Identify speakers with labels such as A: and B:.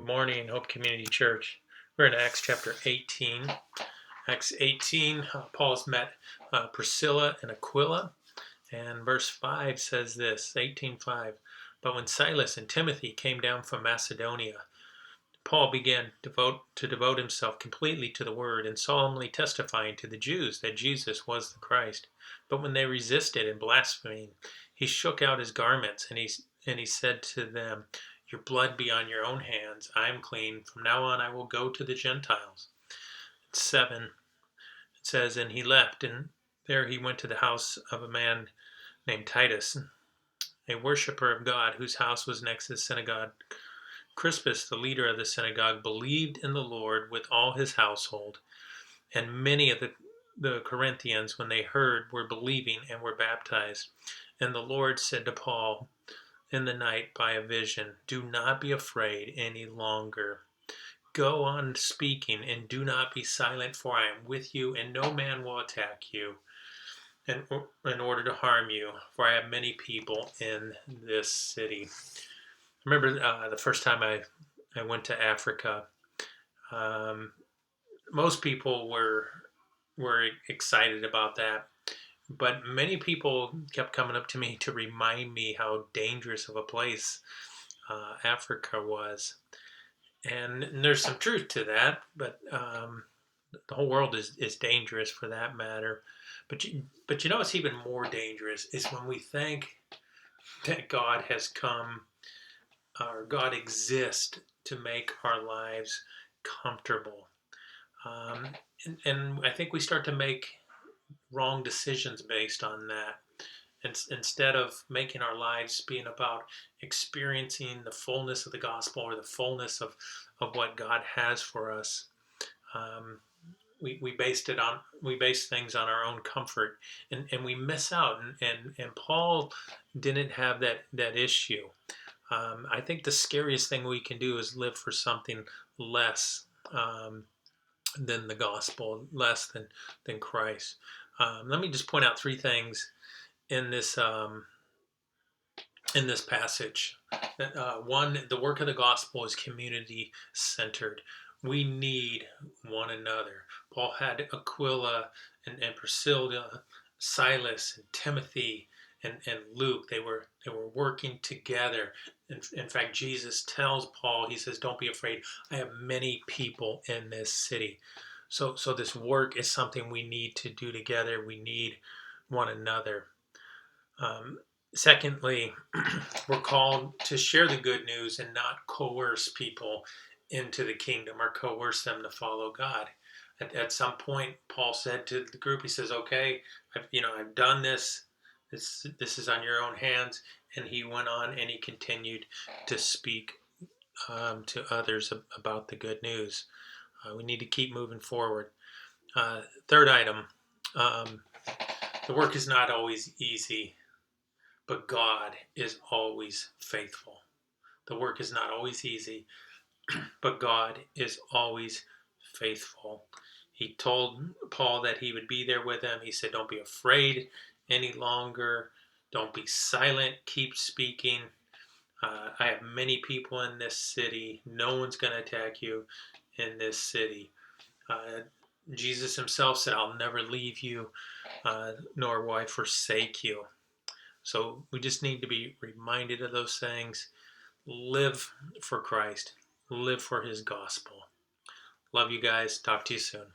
A: Good morning, Hope Community Church. We're in Acts chapter 18. Acts 18, Paul's met Priscilla and Aquila, and verse 5 says this, 18:5. But when Silas and Timothy came down from Macedonia, Paul began to devote himself completely to the word and solemnly testifying to the Jews that Jesus was the Christ. But when they resisted and blasphemed, he shook out his garments and he said to them, "Your blood be on your own hands. I am clean. From now on I will go to the Gentiles." 7, it says, and he left, and there he went to the house of a man named Titus, a worshiper of God, whose house was next to the synagogue. Crispus, the leader of the synagogue, believed in the Lord with all his household, and many of the Corinthians, when they heard, were believing and were baptized. And the Lord said to Paul in the night by a vision, "Do not be afraid any longer. Go on speaking and do not be silent, for I am with you, and no man will attack you in order to harm you, for I have many people in this city." I remember the first time I went to Africa. Most people were excited about that, but many people kept coming up to me to remind me how dangerous of a place Africa was. And there's some truth to that, but the whole world is dangerous for that matter. But you know what's even more dangerous is when we think that God has come, or God exists to make our lives comfortable. And I think we start to make wrong decisions based on that. Instead of making our lives being about experiencing the fullness of the gospel or the fullness of what God has for us, we base things on our own comfort, and we miss out. And Paul didn't have that issue. I think the scariest thing we can do is live for something less than the gospel, less than Christ. Let me just point out three things in this passage. One, the work of the gospel is community centered. We need one another. Paul had Aquila and Priscilla, Silas and Timothy and Luke. They were working together. In fact, Jesus tells Paul, he says, "Don't be afraid. I have many people in this city." So this work is something we need to do together. We need one another. Secondly, we're called to share the good news and not coerce people into the kingdom or coerce them to follow God. At some point, Paul said to the group, he says, "Okay, I've done this. This is on your own hands." And he went on and he continued to speak to others about the good news. We need to keep moving forward. Third item, the work is not always easy, but God is always faithful. The work is not always easy, but God is always faithful. He told Paul that he would be there with him. He said, "Don't be afraid any longer. Don't be silent. Keep speaking. I have many people in this city. No one's going to attack you in this city." Jesus himself said, "I'll never leave you, nor will I forsake you." So we just need to be reminded of those things. Live for Christ. Live for his gospel. Love you guys. Talk to you soon.